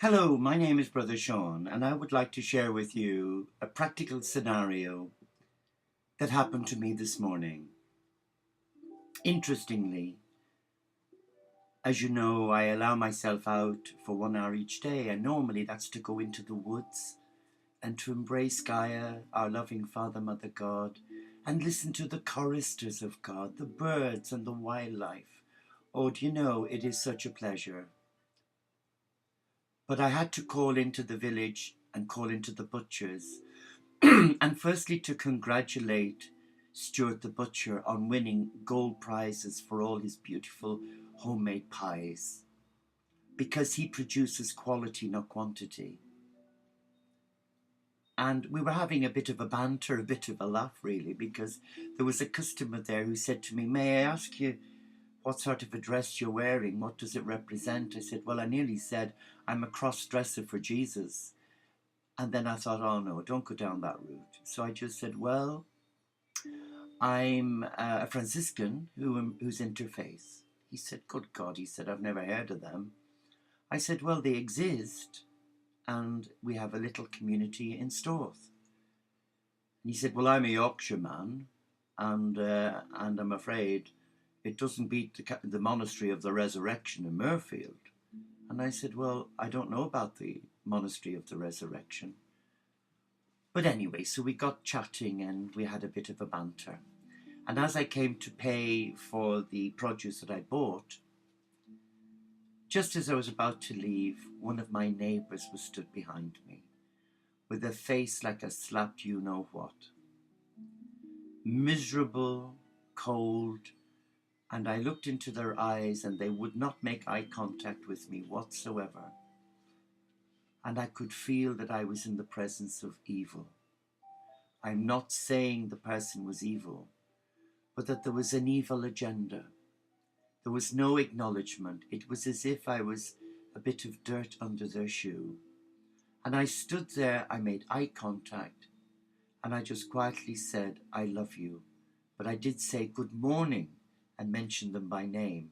Hello, my name is Brother Sean, and I would like to share with you a practical scenario that happened to me this morning. Interestingly, as you know, I allow myself out for 1 hour each day, and normally that's to go into the woods and to embrace Gaia, our loving Father, Mother God, and listen to the choristers of God, the birds and the wildlife. Oh, do you know, it is such a pleasure. But I had to call into the village and call into the butchers and firstly to congratulate Stuart the Butcher on winning gold prizes for all his beautiful homemade pies, because he produces quality, not quantity. And we were having a bit of a banter, a bit of a laugh really, because there was a customer there who said to me, "May I ask you what sort of a dress you're wearing? What does it represent?" I said, "Well, I nearly said I'm a cross-dresser for Jesus." And then I thought, oh no, don't go down that route. So I just said, well, I'm a Franciscan who's interfaith. He said, good God, he said, I've never heard of them. I said, well, they exist, and we have a little community in Storth. And he said, well, I'm a Yorkshire man, and I'm afraid it doesn't beat the Monastery of the Resurrection in Mirfield. And I said, well, I don't know about the Monastery of the Resurrection. But anyway, so we got chatting and we had a bit of a banter. And as I came to pay for the produce that I bought, just as I was about to leave, one of my neighbours was stood behind me, with a face like a slapped you-know-what. Miserable, cold, and I looked into their eyes and they would not make eye contact with me whatsoever. And I could feel that I was in the presence of evil. I'm not saying the person was evil, but that there was an evil agenda. There was no acknowledgement. It was as if I was a bit of dirt under their shoe. And I stood there, I made eye contact, and I just quietly said, I love you. But I did say good morning and mention them by name.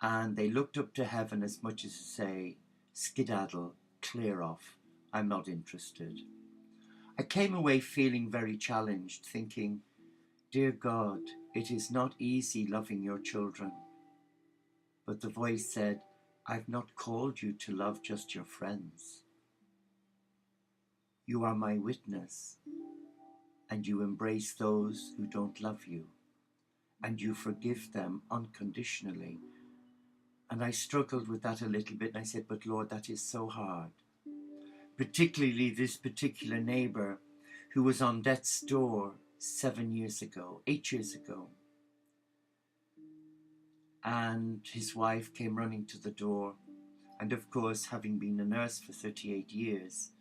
And they looked up to heaven as much as to say, skedaddle, clear off, I'm not interested. I came away feeling very challenged, thinking, dear God, it is not easy loving your children. But the voice said, I've not called you to love just your friends. You are my witness, and you embrace those who don't love you, and you forgive them unconditionally. And I struggled with that a little bit, and I said, but Lord, that is so hard. Particularly this particular neighbour who was on death's door 7 years ago, 8 years ago. And his wife came running to the door. And of course, having been a nurse for 38 years,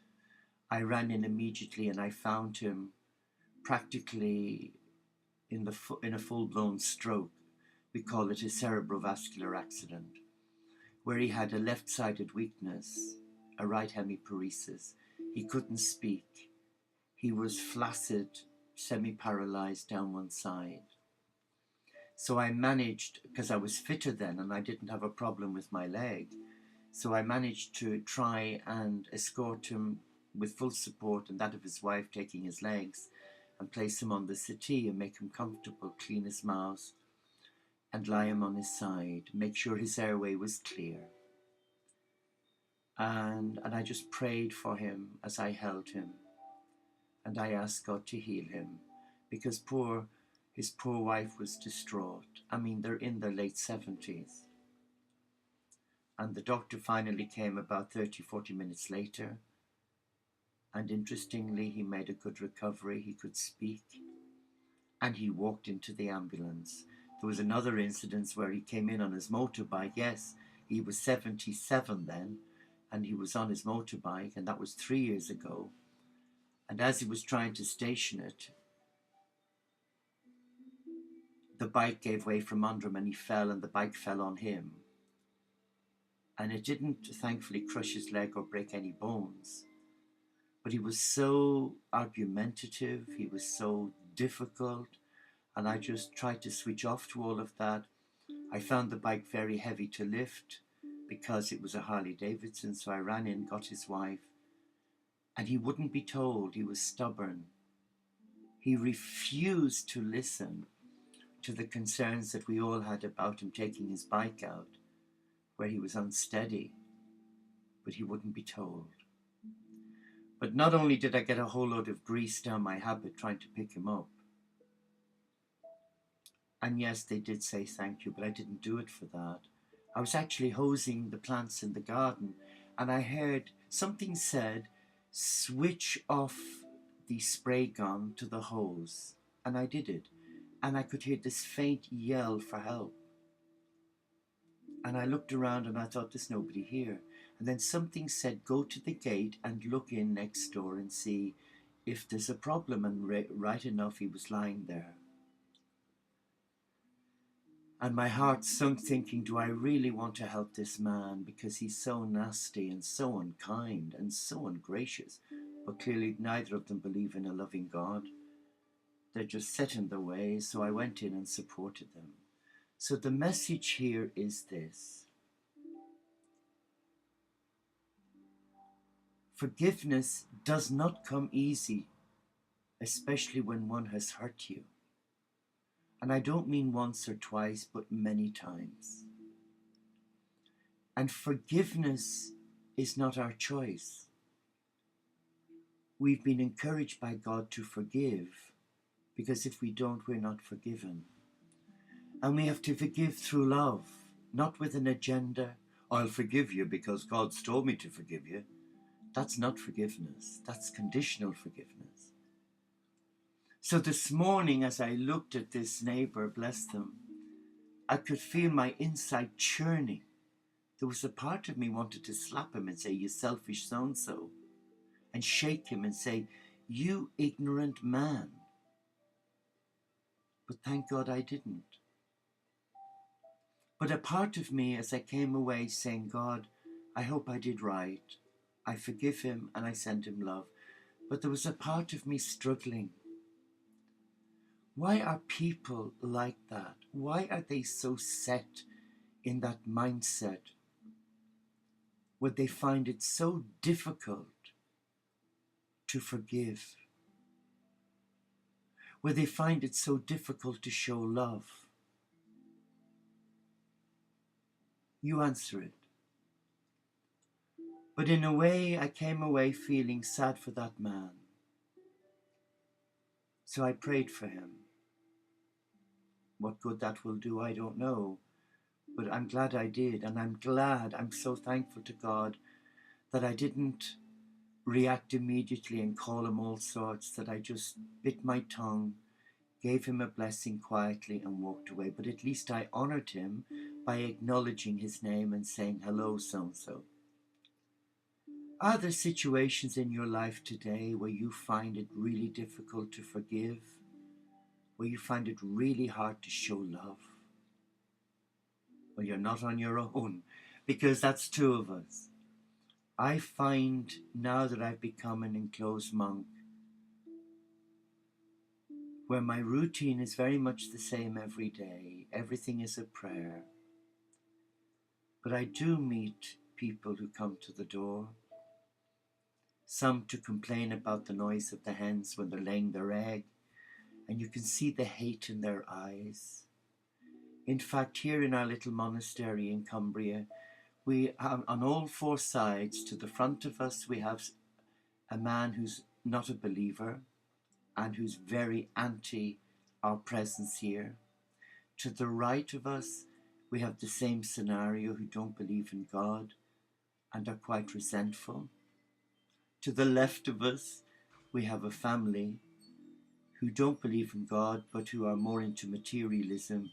I ran in immediately and I found him practically in a full-blown stroke. We call it a cerebrovascular accident, where he had a left-sided weakness, a right hemiparesis. He couldn't speak. He was flaccid, semi-paralyzed down one side. So I managed, because I was fitter then and I didn't have a problem with my leg, so I managed to try and escort him with full support and that of his wife taking his legs, and place him on the settee and make him comfortable, clean his mouth and lie him on his side, make sure his airway was clear. And I just prayed for him as I held him. And I asked God to heal him, because his poor wife was distraught. I mean, they're in their late 70s. And the doctor finally came about 30, 40 minutes later. And interestingly, he made a good recovery. He could speak. And he walked into the ambulance. There was another incident where he came in on his motorbike. Yes, he was 77 then, and he was on his motorbike, and that was 3 years ago. And as he was trying to station it, the bike gave way from under him and he fell, and the bike fell on him. And it didn't, thankfully, crush his leg or break any bones. But he was so argumentative, he was so difficult, and I just tried to switch off to all of that. I found the bike very heavy to lift, because it was a Harley Davidson. So I ran in, got his wife, and he wouldn't be told. He was stubborn. He refused to listen to the concerns that we all had about him taking his bike out where he was unsteady, but he wouldn't be told. But not only did I get a whole load of grease down my habit trying to pick him up, and yes, they did say thank you, but I didn't do it for that. I was actually hosing the plants in the garden, and I heard something said, switch off the spray gun to the hose. And I did it. And I could hear this faint yell for help. And I looked around and I thought, there's nobody here. And then something said, go to the gate and look in next door and see if there's a problem. And right enough, he was lying there. And my heart sunk thinking, do I really want to help this man? Because he's so nasty and so unkind and so ungracious. But clearly neither of them believe in a loving God. They're just set in their ways. So I went in and supported them. So the message here is this. Forgiveness does not come easy, especially when one has hurt you. And I don't mean once or twice, but many times. And forgiveness is not our choice. We've been encouraged by God to forgive, because if we don't, we're not forgiven. And we have to forgive through love, not with an agenda. I'll forgive you because God's told me to forgive you. That's not forgiveness. That's conditional forgiveness. So this morning, as I looked at this neighbor, bless them, I could feel my inside churning. There was a part of me wanted to slap him and say, you selfish so-and-so, and shake him and say, you ignorant man. But thank God I didn't. But a part of me, as I came away saying, God, I hope I did right. I forgive him and I send him love. But there was a part of me struggling. Why are people like that? Why are they so set in that mindset where they find it so difficult to forgive? Where they find it so difficult to show love? You answer it. But in a way, I came away feeling sad for that man. So I prayed for him. What good that will do, I don't know. But I'm glad I did. And I'm so thankful to God that I didn't react immediately and call him all sorts, that I just bit my tongue, gave him a blessing quietly and walked away. But at least I honored him by acknowledging his name and saying, hello, so-and-so. Are there situations in your life today where you find it really difficult to forgive? Where you find it really hard to show love? Well, you're not on your own, because that's two of us. I find now that I've become an enclosed monk, where my routine is very much the same every day. Everything is a prayer. But I do meet people who come to the door. Some to complain about the noise of the hens when they're laying their egg, and you can see the hate in their eyes. In fact, here in our little monastery in Cumbria, we have on all four sides, to the front of us, we have a man who's not a believer and who's very anti our presence here. To the right of us, we have the same scenario, who don't believe in God and are quite resentful. To the left of us, we have a family who don't believe in God, but who are more into materialism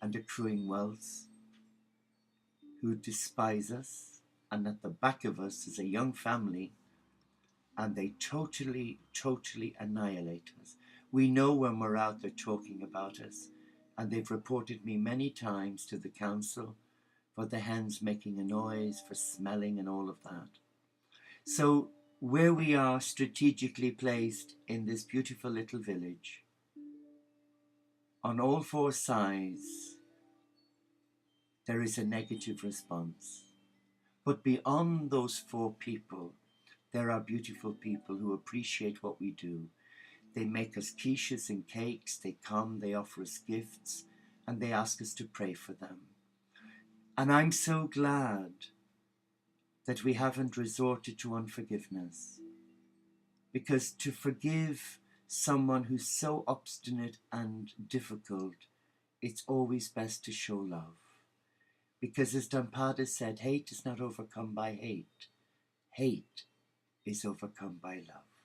and accruing wealth, who despise us. And at the back of us is a young family, and they totally annihilate us. We know when we're out there talking about us, and they've reported me many times to the council for the hens making a noise, for smelling and all of that. So where we are strategically placed in this beautiful little village, on all four sides, there is a negative response. But beyond those 4 people, there are beautiful people who appreciate what we do. They make us quiches and cakes, they come, they offer us gifts, and they ask us to pray for them. And I'm so glad that we haven't resorted to unforgiveness, because to forgive someone who's so obstinate and difficult, it's always best to show love. Because as Dampada said, hate is not overcome by hate. Hate is overcome by love.